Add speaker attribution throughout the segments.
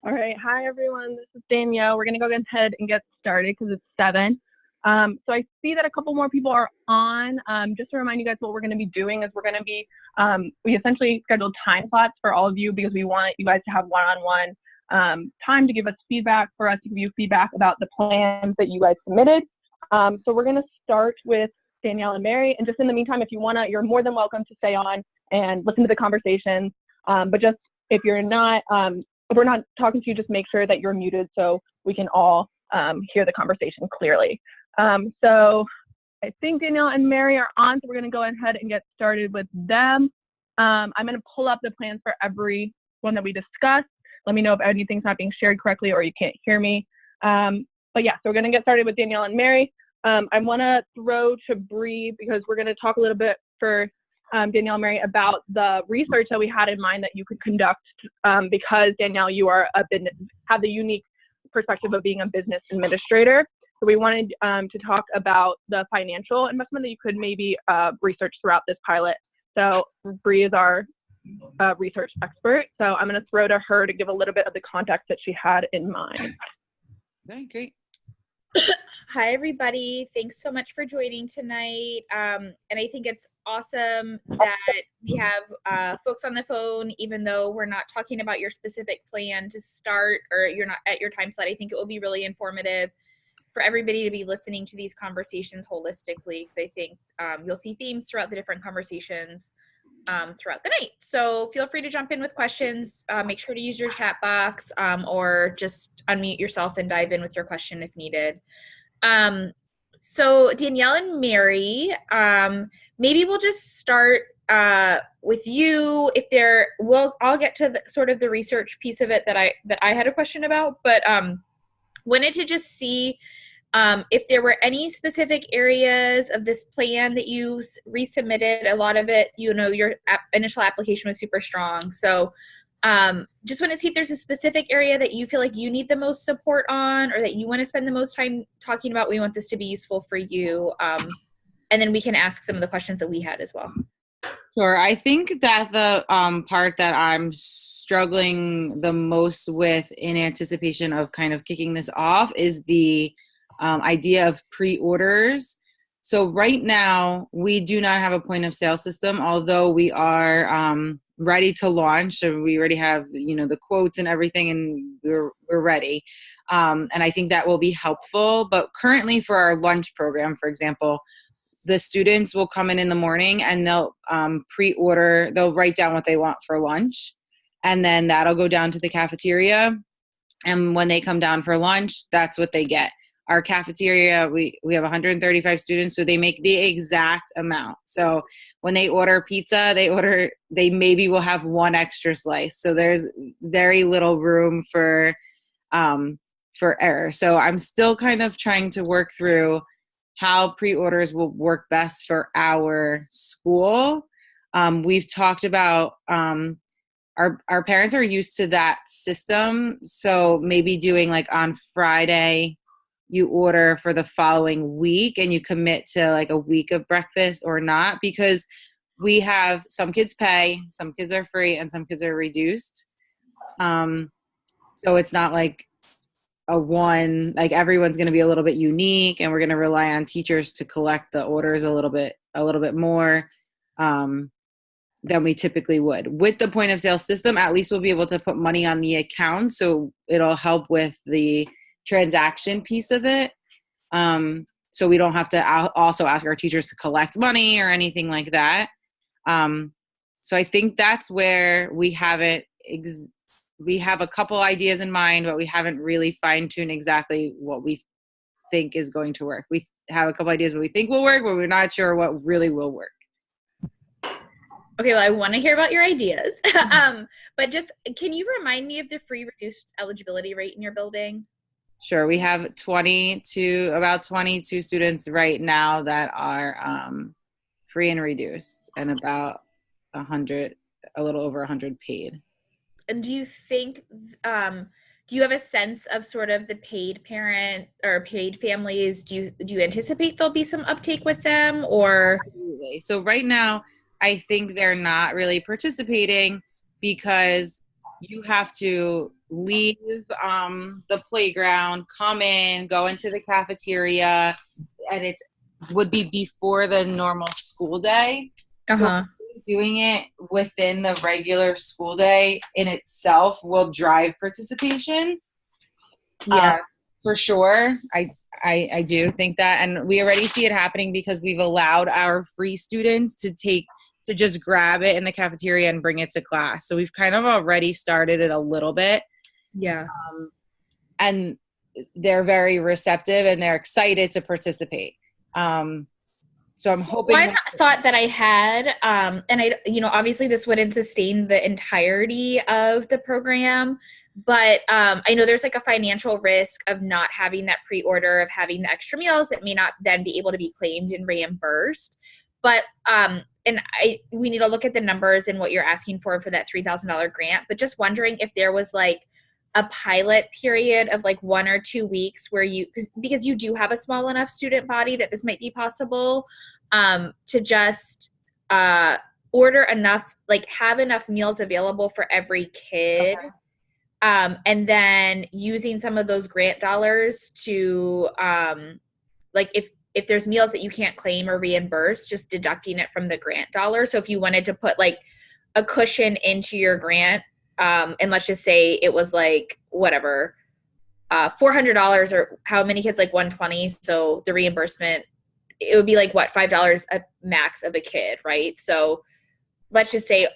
Speaker 1: All right. Hi, everyone. This is Danielle. We're going to go ahead and get started because it's 7. So I see that a couple more people are on. Just to remind you guys, what we're going to be doing is we're going to be, we essentially scheduled time slots for all of you because we want you guys to have one-on-one time to give us feedback, for us to give you feedback about the plans that you guys submitted. So we're going to start with Danielle and Mary. And just in the meantime, if you want to, you're more than welcome to stay on and listen to the conversations. But just if you're not, if we're not talking to you, just make sure that you're muted so we can all hear the conversation clearly. So I think Danielle and Mary are on, so we're going to go ahead and get started with them. I'm going to pull up the plans for every one that we discussed. Let me know if anything's not being shared correctly or you can't hear me. But yeah, so we're going to get started with Danielle and Mary. I want to throw to Bree because we're going to talk a little bit for Danielle and Mary about the research that we had in mind that you could conduct because Danielle, you are have the unique perspective of being a business administrator. So we wanted to talk about the financial investment that you could maybe research throughout this pilot. So Bree is our research expert. So I'm going to throw to her to give a little bit of the context that she had in mind.
Speaker 2: Okay, great.
Speaker 3: Hi, everybody. Thanks so much for joining tonight. And I think it's awesome that we have folks on the phone, even though we're not talking about your specific plan to start or you're not at your time slot. I think it will be really informative for everybody to be listening to these conversations holistically, because I think you'll see themes throughout the different conversations throughout the night. So feel free to jump in with questions. Make sure to use your chat box or just unmute yourself and dive in with your question if needed. So Danielle and Mary, maybe we'll just start with you, I'll get to the, sort of the research piece of it that I had a question about, but wanted to just see if there were any specific areas of this plan that you resubmitted. A lot of it, your initial application was super strong. So just want to see if there's a specific area that you feel like you need the most support on, or that you want to spend the most time talking about. We want this to be useful for you. And then we can ask some of the questions that we had as well.
Speaker 2: Sure. I think that the part that I'm struggling the most with in anticipation of kind of kicking this off is the idea of pre-orders. So right now, we do not have a point of sale system, although we are ready to launch. So we already have, the quotes and everything, and we're ready. And I think that will be helpful. But currently for our lunch program, for example, the students will come in the morning and they'll pre-order, they'll write down what they want for lunch. And then that'll go down to the cafeteria. And when they come down for lunch, that's what they get. Our cafeteria, we have 135 students, so they make the exact amount. So when they order pizza, they maybe will have one extra slice. So there's very little room for error. So I'm still kind of trying to work through how pre-orders will work best for our school. We've talked about our parents are used to that system. So maybe doing like on Friday, you order for the following week and you commit to like a week of breakfast or not, because we have some kids pay, some kids are free, and some kids are reduced. So it's not like like everyone's going to be a little bit unique, and we're going to rely on teachers to collect the orders a little bit more than we typically would. With the point of sale system, at least we'll be able to put money on the account, so it'll help with the transaction piece of it. So we don't have to also ask our teachers to collect money or anything like that. So I think that's where we haven't we have a couple ideas in mind, but we haven't really fine-tuned exactly what we think is going to work. We have a couple ideas what we think will work, but we're not sure what really will work.
Speaker 3: Okay, well, I want to hear about your ideas. But just, can you remind me of the free reduced eligibility rate in your building?
Speaker 2: Sure. We have about 22 students right now that are free and reduced, and about 100, a little over 100 paid.
Speaker 3: And do you think, do you have a sense of sort of the paid parent or paid families? Do you anticipate there'll be some uptake with them, or?
Speaker 2: Absolutely. So right now, I think they're not really participating because you have to leave the playground, come in, go into the cafeteria, and it would be before the normal school day. So doing it within the regular school day in itself will drive participation.
Speaker 3: Yeah,
Speaker 2: for sure. I do think that, and we already see it happening because we've allowed our free students to just grab it in the cafeteria and bring it to class. So we've kind of already started it a little bit.
Speaker 3: Yeah.
Speaker 2: And they're very receptive and they're excited to participate. So I'm hoping.
Speaker 3: One thought that I had, and I, obviously this wouldn't sustain the entirety of the program, but I know there's like a financial risk of not having that pre-order, of having the extra meals that may not then be able to be claimed and reimbursed. But we need to look at the numbers and what you're asking for that $3,000 grant. But just wondering if there was like a pilot period of like 1 or 2 weeks where because you do have a small enough student body that this might be possible, to just order enough, like have enough meals available for every kid. Okay. And then using some of those grant dollars to like if there's meals that you can't claim or reimburse, just deducting it from the grant dollar. So if you wanted to put like a cushion into your grant, and let's just say it was like whatever, $400, or how many kids, like 120. So the reimbursement, it would be like what, $5 a max of a kid, right? So let's just say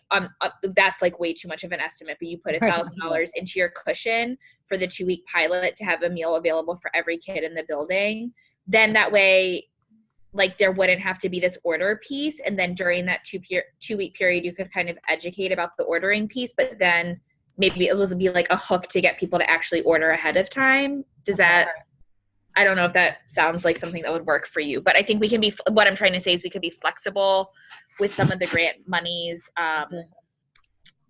Speaker 3: that's like way too much of an estimate, but you put $1,000 into your cushion for the 2-week pilot to have a meal available for every kid in the building. Then that way like there wouldn't have to be this order piece. And then during that 2-week period, you could kind of educate about the ordering piece, but then maybe it will be like a hook to get people to actually order ahead of time. Does that, I don't know if that sounds like something that would work for you, but I think we can be, what I'm trying to say is we could be flexible with some of the grant monies,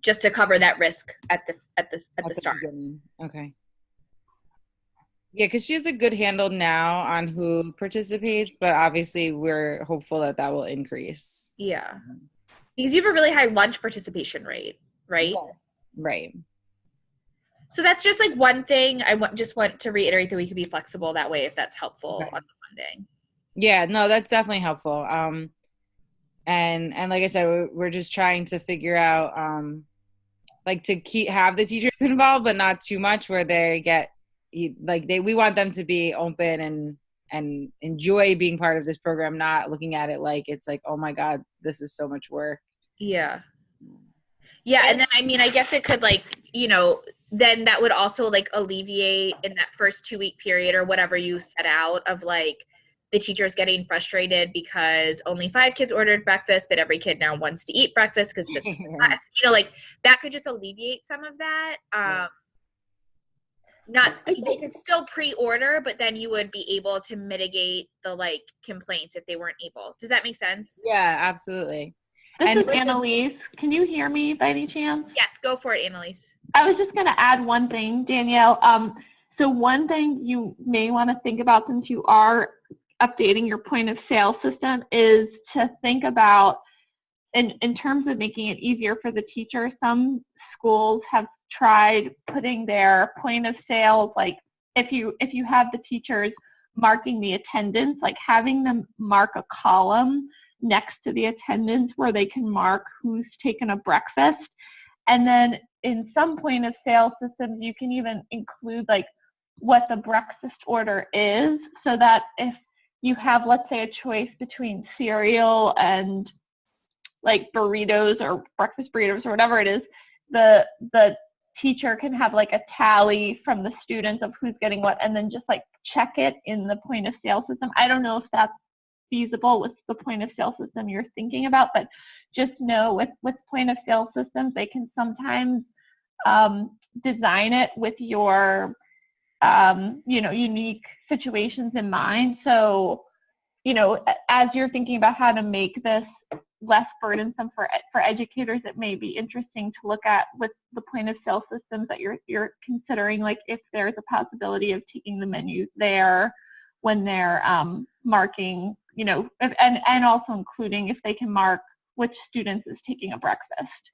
Speaker 3: just to cover that risk at the start.
Speaker 2: Beginning. Okay. Yeah, because she has a good handle now on who participates, but obviously we're hopeful that that will increase.
Speaker 3: Yeah. Because you have a really high lunch participation rate, right?
Speaker 2: Yeah. Right.
Speaker 3: So that's just like one thing. I just want to reiterate that we could be flexible that way if that's helpful on the funding.
Speaker 2: Yeah, no, that's definitely helpful. And like I said, we're just trying to figure out, like to have the teachers involved, but not too much where they get we want them to be open and enjoy being part of this program, not looking at it like it's like, oh my God, this is so much work.
Speaker 3: Yeah. Yeah. And then, I mean, I guess it could then that would also like alleviate in that first 2-week period or whatever you set out of like the teachers getting frustrated because only 5 kids ordered breakfast, but every kid now wants to eat breakfast because it's less. Like that could just alleviate some of that. They could still pre-order, but then you would be able to mitigate the like complaints if they weren't able. Does that make sense?
Speaker 2: Yeah, absolutely.
Speaker 4: This is Annalise. Can you hear me by any chance?
Speaker 3: Yes, go for it, Annalise.
Speaker 4: I was just going to add one thing, Danielle. So one thing you may want to think about since you are updating your point of sale system is to think about, in terms of making it easier for the teacher, some schools have tried putting their point of sales, like if you have the teachers marking the attendance, like having them mark a column next to the attendance where they can mark who's taken a breakfast. And then in some point of sale systems, you can even include like what the breakfast order is, so that if you have, let's say, a choice between cereal and like burritos or breakfast burritos or whatever it is, the teacher can have like a tally from the students of who's getting what, and then just like check it in the point of sale system. I don't know if that's feasible with the point of sale system you're thinking about, but just know with point of sale systems, they can sometimes design it with your unique situations in mind. So, as you're thinking about how to make this less burdensome for educators, it may be interesting to look at with the point of sale systems that you're considering, like if there's a possibility of taking the menus there when they're marking, and also including if they can mark which students is taking a breakfast.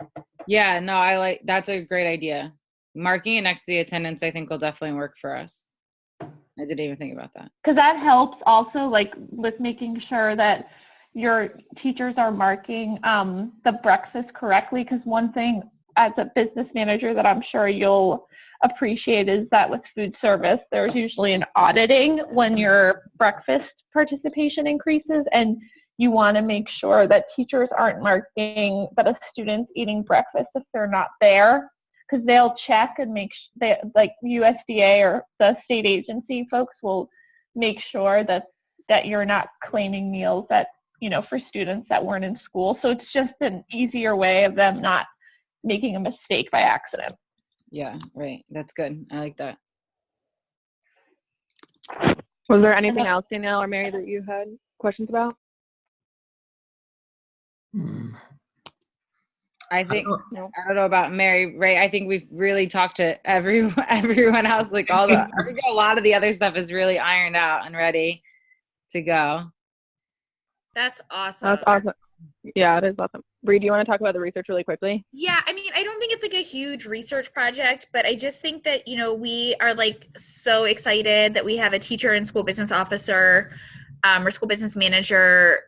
Speaker 2: Yeah, no, that's a great idea. Marking it next to the attendance, I think, will definitely work for us. I didn't even think about that.
Speaker 4: Because that helps also, like, with making sure that your teachers are marking the breakfast correctly. Because one thing as a business manager that I'm sure you'll appreciate is that with food service, there's usually an auditing when your breakfast participation increases, and you want to make sure that teachers aren't marking that a student's eating breakfast if they're not there, because they'll check and make like USDA or the state agency folks will make sure that you're not claiming meals that, for students that weren't in school. So it's just an easier way of them not making a mistake by accident.
Speaker 2: Yeah, right. That's good. I like that.
Speaker 1: Was there anything else, Danielle or Mary, that you had questions about?
Speaker 2: I think, I don't know about Mary, right? I think we've really talked to everyone else. Like I think a lot of the other stuff is really ironed out and ready to go.
Speaker 3: That's awesome.
Speaker 1: That's awesome. Yeah, it is awesome. Bree, do you want to talk about the research really quickly?
Speaker 3: Yeah, I mean, I don't think it's like a huge research project, but I just think that, we are like so excited that we have a teacher and school business officer or school business manager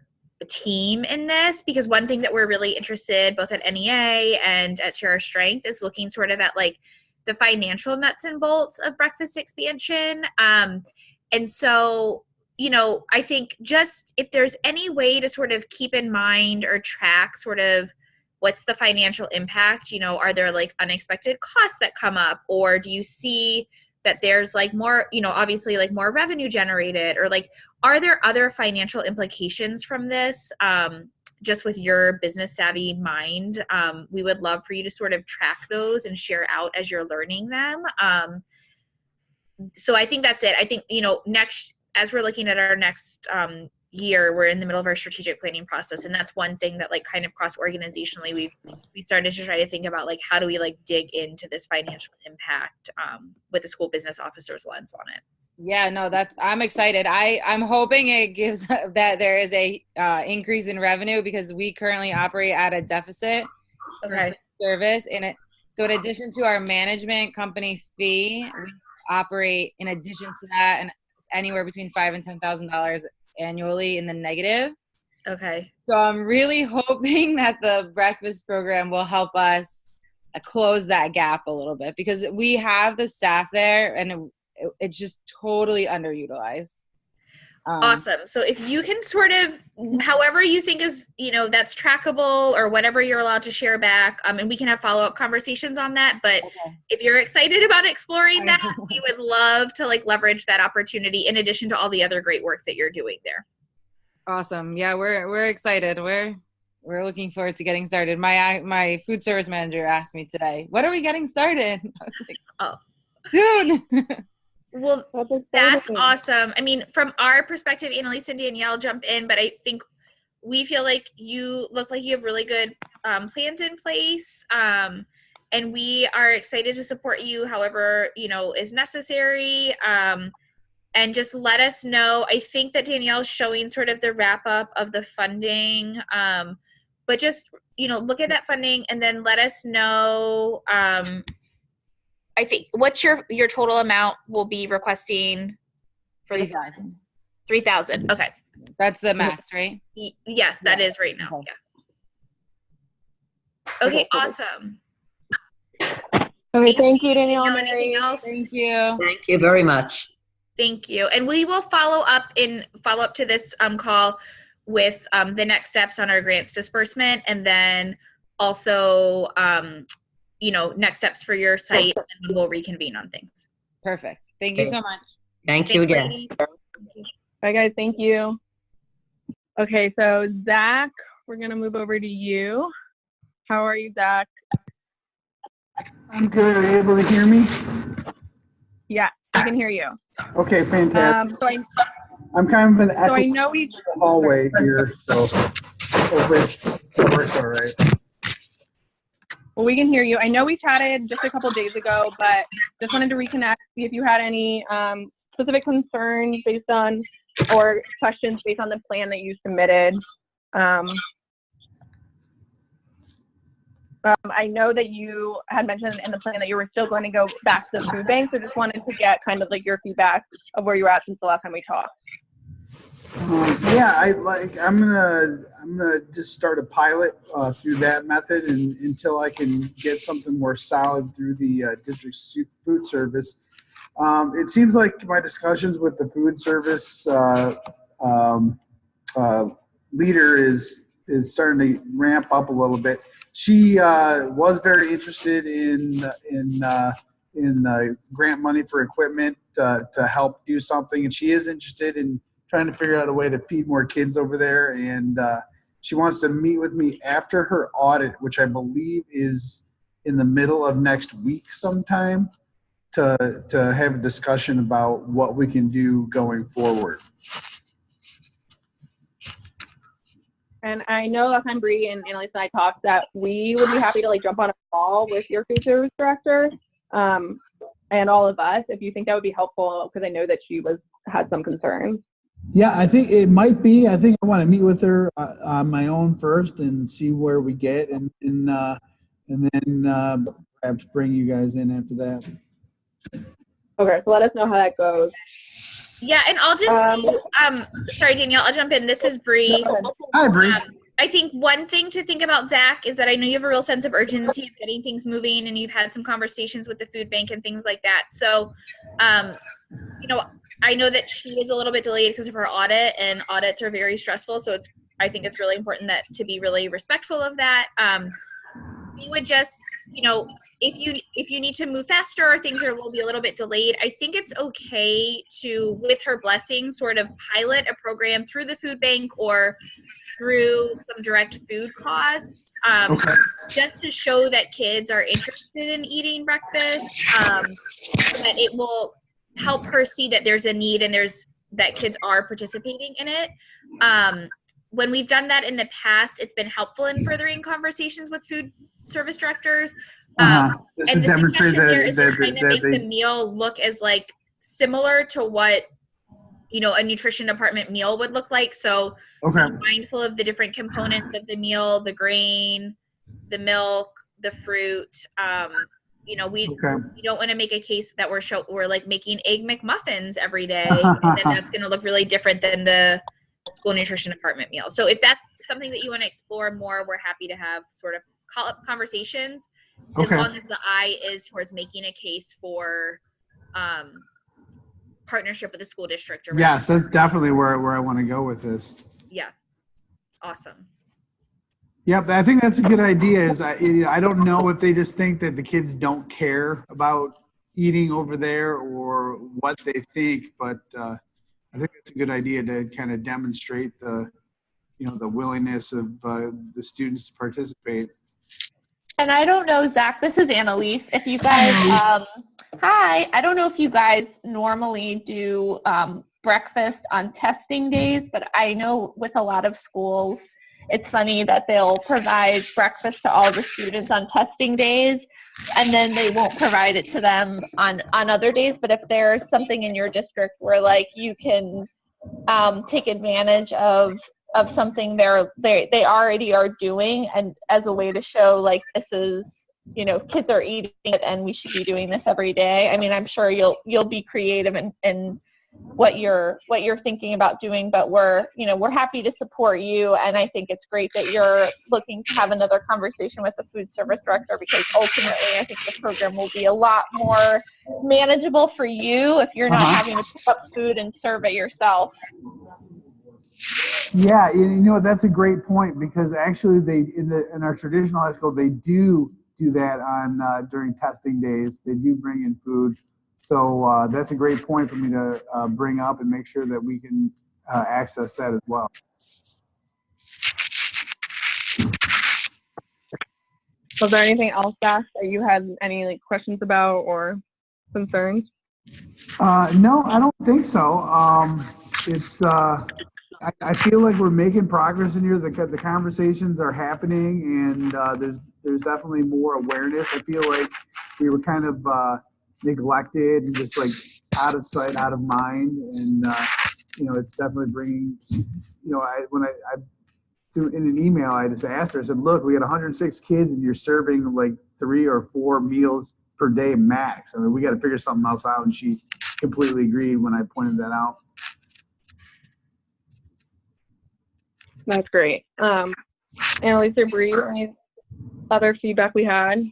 Speaker 3: team in this, because one thing that we're really interested both at NEA and at Share Our Strength is looking sort of at like the financial nuts and bolts of breakfast expansion. And so, I think just if there's any way to sort of keep in mind or track sort of what's the financial impact, are there like unexpected costs that come up, or do you see that there's like more, you know, obviously like more revenue generated, or like, are there other financial implications from this? Just with your business savvy mind, we would love for you to sort of track those and share out as you're learning them. So I think that's it. I think, you know, next, as we're looking at our next year, we're in the middle of our strategic planning process. And that's one thing that like kind of cross organizationally, we started to try to think about like, how do we like dig into this financial impact with the school business officer's lens on it.
Speaker 2: Yeah, no, I'm excited. I'm hoping it gives that there is a increase in revenue, because we currently operate at a deficit for service. So in addition to our management company fee, we operate in addition to that and anywhere between $5,000 and $10,000 annually in the negative.
Speaker 3: Okay.
Speaker 2: So I'm really hoping that the breakfast program will help us close that gap a little bit, because we have the staff there and it's just totally underutilized.
Speaker 3: Awesome. So if you can sort of, however you think is, you know, that's trackable, or whatever you're allowed to share back, and we can have follow-up conversations on that. But if you're excited about exploring that, we would love to like leverage that opportunity in addition to all the other great work that you're doing there.
Speaker 2: Awesome. Yeah, we're excited. We're looking forward to getting started. My food service manager asked me today, "What are we getting started?" I was like, "Oh, soon."
Speaker 3: Well, that's awesome. I mean, from our perspective, Annalise and Danielle jump in, but I think we feel like you look like you have really good plans in place. And we are excited to support you however, you know, is necessary. And just let us know. I think that Danielle's showing sort of the wrap up of the funding. But just, you know, look at that funding and then let us know. I think what's your total amount we'll be requesting for the
Speaker 2: 3,000.
Speaker 3: 3,000. Okay.
Speaker 2: That's the max, right?
Speaker 3: Yes, that is right now.
Speaker 2: Okay.
Speaker 3: Yeah. Okay, awesome.
Speaker 1: Okay, thank you, Danielle.
Speaker 3: Anything else?
Speaker 2: Thank you.
Speaker 5: Thank you very much.
Speaker 3: Thank you. And we will follow up to this call with the next steps on our grants disbursement, and then also you know, next steps for your site, and we'll reconvene on things.
Speaker 2: Perfect. Thank you so much.
Speaker 5: Thank you again.
Speaker 1: Bye, guys. Thank you. Okay, so Zach, we're going to move over to you. How are you, Zach?
Speaker 6: I'm good. Are you able to hear me?
Speaker 1: Yeah, I can hear you.
Speaker 6: Okay, fantastic.
Speaker 1: So
Speaker 6: I'm kind of an echo
Speaker 1: I know we
Speaker 6: hallway here, so hopefully it works all right.
Speaker 1: Well, we can hear you. I know we chatted just a couple days ago, but just wanted to reconnect, see if you had any specific concerns based on, or questions based on the plan that you submitted. I know that you had mentioned in the plan that you were still going to go back to the food bank, so just wanted to get kind of like your feedback of where you were at since the last time we talked.
Speaker 6: Yeah, I'm gonna just start a pilot through that method, and until I can get something more solid through the district food service. It seems like my discussions with the food service leader is starting to ramp up a little bit. She was very interested in grant money for equipment to help do something, and she is interested in trying to figure out a way to feed more kids over there. And she wants to meet with me after her audit, which I believe is in the middle of next week sometime, to have a discussion about what we can do going forward.
Speaker 1: And I know last time Bree and Annalise and I talked that we would be happy to like jump on a call with your food service director and all of us if you think that would be helpful, because I know that she had some concerns.
Speaker 6: Yeah, I think it might be. I think I want to meet with her on my own first and see where we get, and then perhaps bring you guys in after that.
Speaker 1: Okay, so let us know how that goes.
Speaker 3: Yeah, and I'll just sorry, Danielle, I'll jump in. This is Bree.
Speaker 6: Hi, Bree.
Speaker 3: I think one thing to think about, Zach, is that I know you have a real sense of urgency of getting things moving, and you've had some conversations with the food bank and things like that. So, you know, I know that she is a little bit delayed because of her audit, and audits are very stressful. So I think it's really important to be really respectful of that. we would just, if you need to move faster or things will be a little bit delayed, I think it's okay to, with her blessing, sort of pilot a program through the food bank or through some direct food costs, just to show that kids are interested in eating breakfast, so that it will help her see that there's a need and that kids are participating in it. When we've done that in the past, it's been helpful in furthering conversations with food service directors. And the suggestion there is to kind of make the meal look as like similar to what a nutrition department meal would look like. So be mindful of the different components of the meal, the grain, the milk, the fruit. We don't want to make a case that we're like making egg McMuffins every day, and then that's going to look really different than the school nutrition department meal. So if that's something that you want to explore more, we're happy to have sort of conversations, as long as the eye is towards making a case for partnership with the school district.
Speaker 6: Yes, that's definitely where I want to go with this.
Speaker 3: Yeah. Awesome.
Speaker 6: Yep, I think that's a good idea. I don't know if they just think that the kids don't care about eating over there or what they think, but I think it's a good idea to kind of demonstrate the willingness of the students to participate.
Speaker 4: And I don't know, Zach, this is Annalise. If you guys, hi, I don't know if you guys normally do breakfast on testing days, but I know with a lot of schools, it's funny that they'll provide breakfast to all the students on testing days, and then they won't provide it to them on other days. But if there's something in your district where like you can take advantage of something they already are doing, and as a way to show like this is, kids are eating it and we should be doing this every day. I mean, I'm sure you'll be creative in what you're thinking about doing, but we're happy to support you. And I think it's great that you're looking to have another conversation with the food service director, because ultimately I think the program will be a lot more manageable for you if you're not having to pick up food and serve it yourself.
Speaker 6: Yeah, that's a great point, because actually in our traditional high school they do that on during testing days. They do bring in food, so that's a great point for me to bring up and make sure that we can access that as well.
Speaker 1: Was there anything else, Zach, that you had any questions about or concerns?
Speaker 6: No, I don't think so. It's I feel like we're making progress in here. The conversations are happening, and there's definitely more awareness. I feel like we were kind of neglected and just like out of sight, out of mind, and it's definitely bringing. In an email, I just asked her. I said, "Look, we got 106 kids, and you're serving like 3 or 4 meals per day max. I mean, we got to figure something else out." And she completely agreed when I pointed that out.
Speaker 1: That's great. Annalise or Bree, any other feedback we had?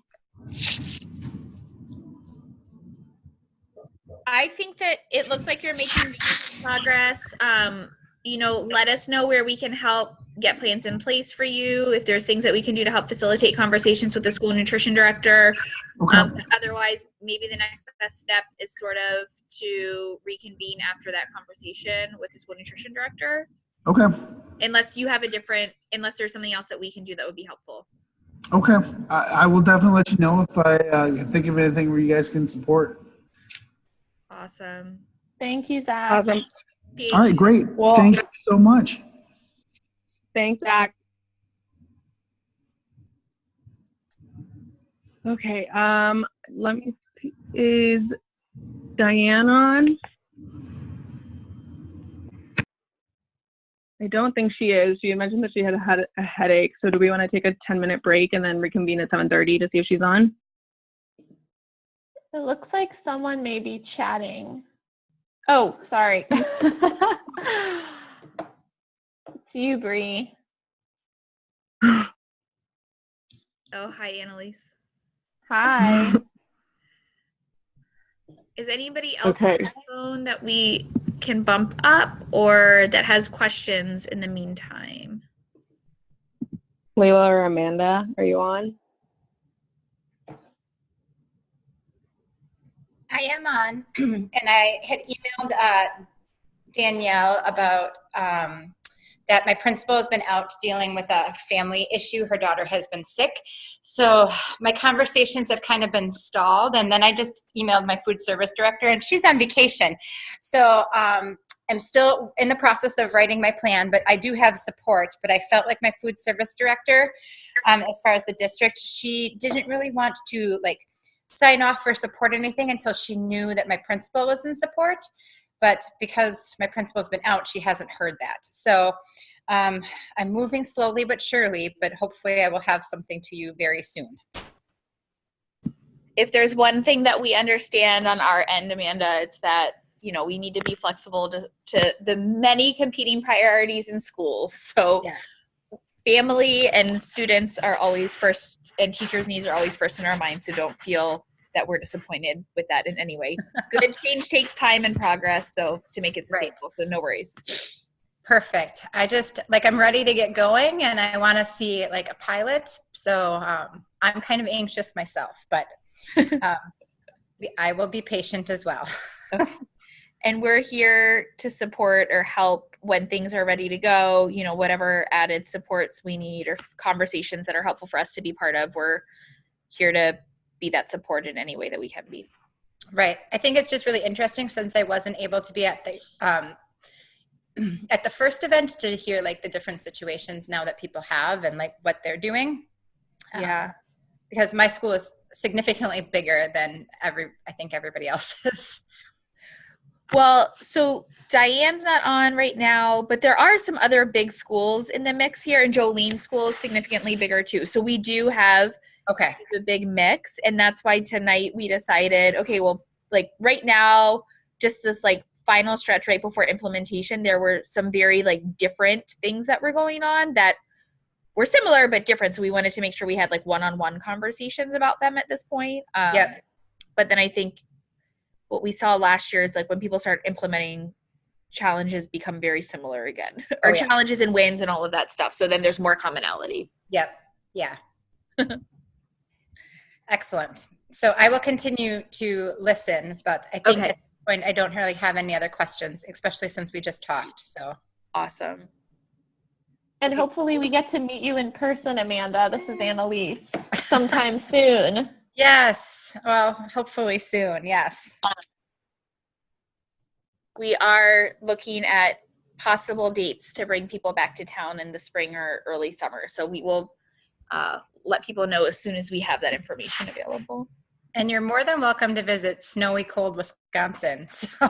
Speaker 3: I think that it looks like you're making progress. Let us know where we can help get plans in place for you, if there's things that we can do to help facilitate conversations with the school nutrition director. Otherwise, maybe the next best step is sort of to reconvene after that conversation with the school nutrition director.
Speaker 6: Okay.
Speaker 3: Unless there's something else that we can do that would be helpful.
Speaker 6: Okay. I will definitely let you know if I think of anything where you guys can support.
Speaker 3: Awesome.
Speaker 4: Thank you, Zach.
Speaker 1: Awesome.
Speaker 6: All right, great.
Speaker 1: Well,
Speaker 6: thank you so much.
Speaker 1: Thanks, Zach. Okay. Let me see. Is Diane on? I don't think she is. She had mentioned that she had a headache. So do we want to take a 10-minute break and then reconvene at 7:30 to see if she's on?
Speaker 4: It looks like someone may be chatting. Oh, sorry. It's you, Bree.
Speaker 3: Oh, hi, Annalise.
Speaker 4: Hi.
Speaker 3: Is anybody else on the phone that we can bump up or that has questions in the meantime?
Speaker 1: Layla or Amanda, are you on?
Speaker 7: I am on, and I had emailed Danielle about that my principal has been out dealing with a family issue. Her daughter has been sick. So my conversations have kind of been stalled. And then I just emailed my food service director, and she's on vacation. So I'm still in the process of writing my plan, but I do have support. But I felt like my food service director, as far as the district, she didn't really want to sign off for support or anything until she knew that my principal was in support. But because my principal's been out, she hasn't heard that. So I'm moving slowly but surely, but hopefully I will have something to you very soon.
Speaker 3: If there's one thing that we understand on our end, Amanda, it's that, we need to be flexible to the many competing priorities in schools. So yeah. Family and students are always first, and teachers' needs are always first in our minds. So don't feel that we're disappointed with that in any way. Good change takes time and progress, so to make it sustainable, right. So no worries.
Speaker 7: Perfect. I just, I'm ready to get going, and I want to see, a pilot, so I'm kind of anxious myself, but I will be patient as well.
Speaker 3: Okay. And we're here to support or help when things are ready to go, whatever added supports we need or conversations that are helpful for us to be part of, we're here to be that support in any way that we can be.
Speaker 7: Right. I think it's just really interesting, since I wasn't able to be at the first event, to hear the different situations now that people have and what they're doing.
Speaker 3: Yeah.
Speaker 7: Because my school is significantly bigger than I think everybody else's.
Speaker 3: Well, so Diane's not on right now, but there are some other big schools in the mix here, and Jolene's school is significantly bigger too. So we do have a big mix, and that's why tonight we decided, okay, well, right now, just this final stretch right before implementation, there were some very different things that were going on that were similar but different. So we wanted to make sure we had one-on-one conversations about them at this point.
Speaker 7: Yep.
Speaker 3: But then I think what we saw last year is when people start implementing, challenges become very similar again, or challenges and wins and all of that stuff. So then there's more commonality.
Speaker 7: Yep. Yeah. Excellent. So I will continue to listen, but I think at this point I don't really have any other questions, especially since we just talked. So
Speaker 3: awesome.
Speaker 4: And hopefully we get to meet you in person, Amanda. This is Annalise. Sometime soon.
Speaker 7: Yes. Well, hopefully soon. Yes.
Speaker 3: We are looking at possible dates to bring people back to town in the spring or early summer. So we will let people know as soon as we have that information available.
Speaker 7: And you're more than welcome to visit snowy, cold Wisconsin. So.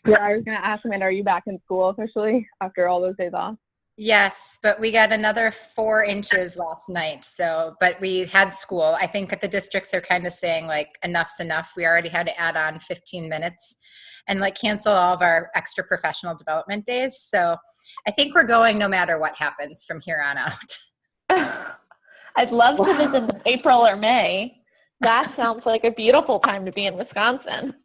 Speaker 1: Yeah, I was going to ask, Amanda, are you back in school officially after all those days off?
Speaker 7: Yes, but we got another 4 inches last night. So, but we had school. I think the districts are kind of saying enough's enough. We already had to add on 15 minutes and cancel all of our extra professional development days. So I think we're going no matter what happens from here on out.
Speaker 4: I'd love to visit in April or May. That sounds like a beautiful time to be in Wisconsin.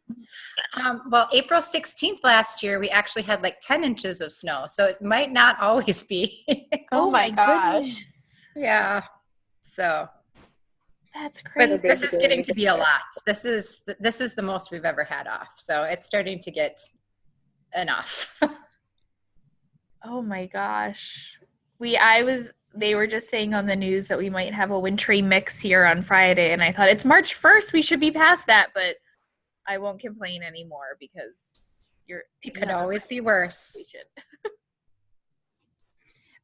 Speaker 7: Well, April 16th last year, we actually had 10 inches of snow. So it might not always be.
Speaker 4: Oh my gosh.
Speaker 3: Goodness.
Speaker 7: Yeah. So.
Speaker 3: That's crazy.
Speaker 7: But this is getting to be a lot. This is the most we've ever had off. So it's starting to get enough.
Speaker 3: Oh my gosh. They were just saying on the news that we might have a wintry mix here on Friday, and I thought it's March 1st. We should be past that, but I won't complain anymore because
Speaker 7: it could always be worse.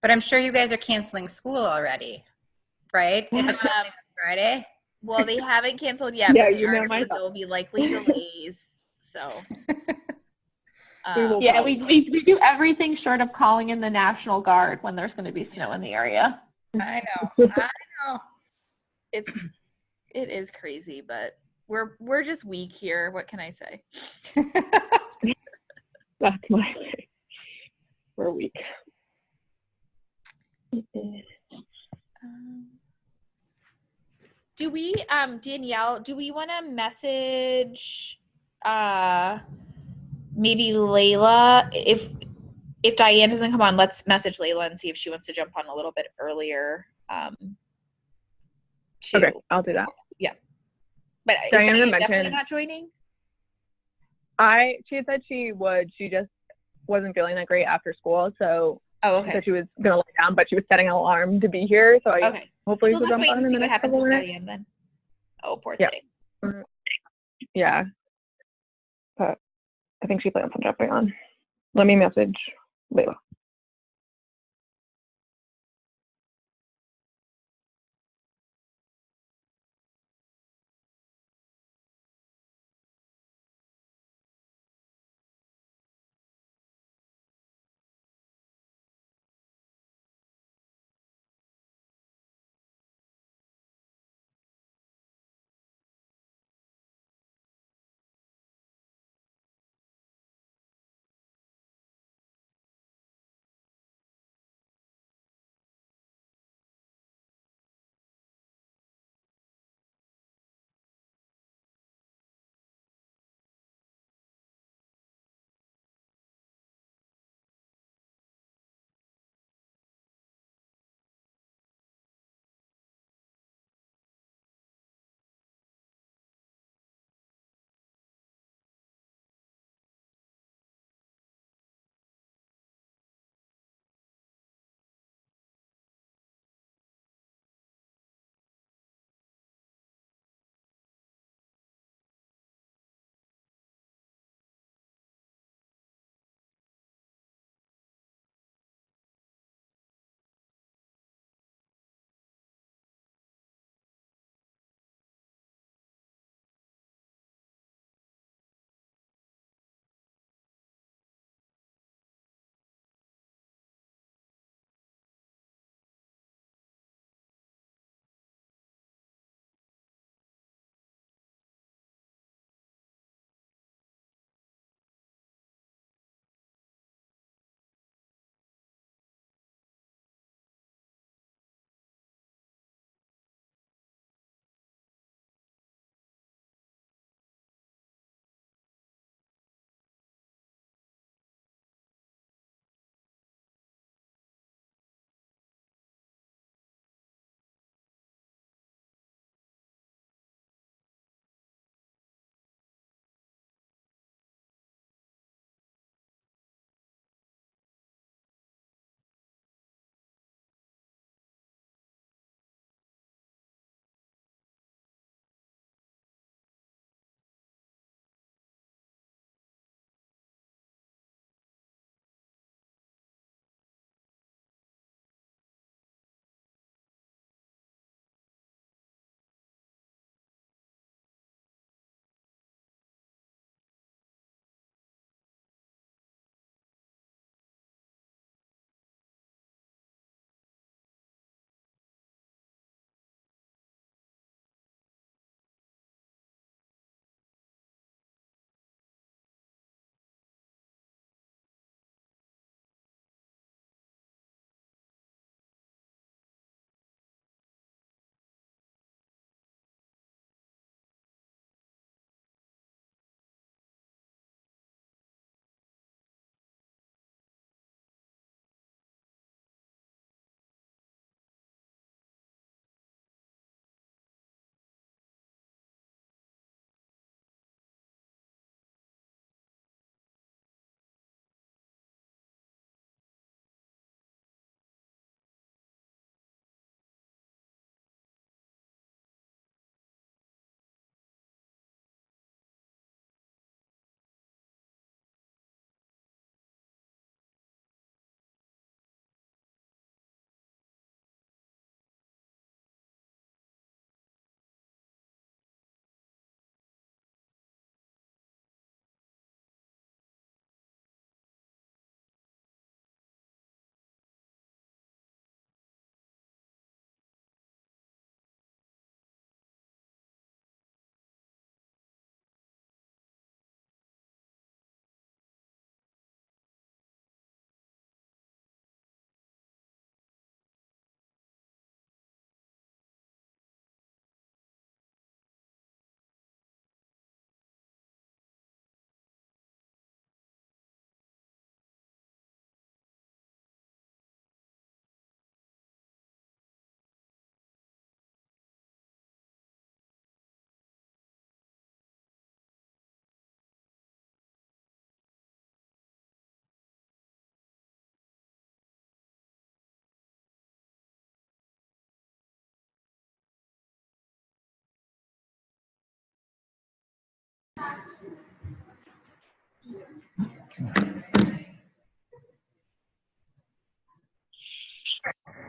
Speaker 7: But I'm sure you guys are canceling school already, right? If it's Friday.
Speaker 3: Well, they haven't canceled yet,
Speaker 1: Yeah,
Speaker 3: but there will be likely delays. So.
Speaker 4: Yeah, we do everything short of calling in the National Guard when there's going to be snow in the area.
Speaker 7: I know.
Speaker 3: It is crazy, but we're just weak here. What can I say?
Speaker 1: That's my way. We're weak.
Speaker 3: Do we, Danielle, do we want to message maybe Layla? If Diane doesn't come on, let's message Layla and see if she wants to jump on a little bit earlier.
Speaker 1: Okay, I'll do that.
Speaker 3: Yeah. But is
Speaker 1: Diana
Speaker 3: Diane definitely
Speaker 1: mentioned
Speaker 3: not joining?
Speaker 1: she had said she would. She just wasn't feeling that great after school, so
Speaker 3: Oh,
Speaker 1: she
Speaker 3: okay.
Speaker 1: said she was gonna lay down, but she was setting an alarm to be here. So I
Speaker 3: Okay.
Speaker 1: hopefully
Speaker 3: So
Speaker 1: she'll
Speaker 3: let's
Speaker 1: jump
Speaker 3: wait
Speaker 1: on
Speaker 3: and
Speaker 1: in
Speaker 3: see
Speaker 1: the
Speaker 3: what
Speaker 1: next
Speaker 3: happens
Speaker 1: couple
Speaker 3: with
Speaker 1: minutes.
Speaker 3: Diane then. Oh, poor
Speaker 1: Yeah.
Speaker 3: thing.
Speaker 1: Yeah, but I think she plans on jumping on. Let me message Layla.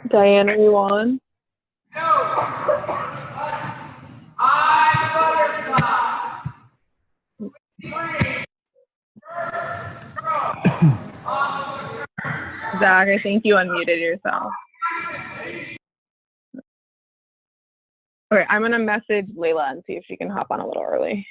Speaker 1: Diane, are you on? Zach, I think you unmuted yourself. Okay, I'm gonna message Layla and see if she can hop on a little early.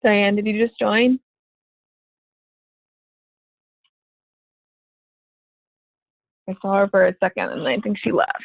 Speaker 1: Diane, did you just join? I saw her for a second and I think she left.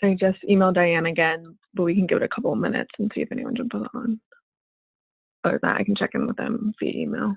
Speaker 1: I just emailed Diane again, but we can give it a couple of minutes and see if anyone jumps on. Other than that, I can check in with them via email.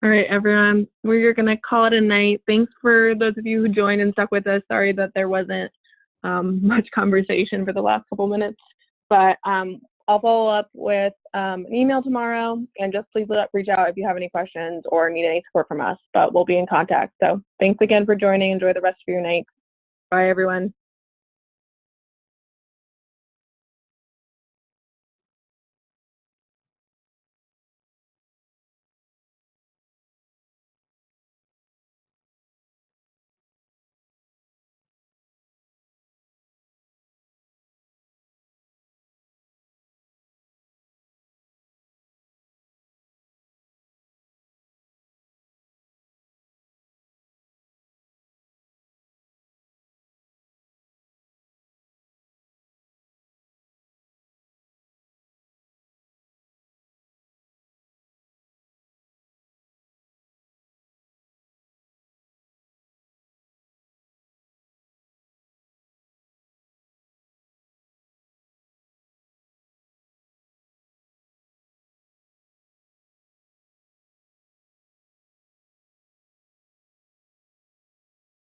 Speaker 1: All right, everyone, we're going to call it a night. Thanks for those of you who joined and stuck with us. Sorry that there wasn't much conversation for the last couple minutes, but I'll follow up with an email tomorrow, and just please reach out if you have any questions or need any support from us, but we'll be in contact. So thanks again for joining. Enjoy the rest of your night. Bye, everyone.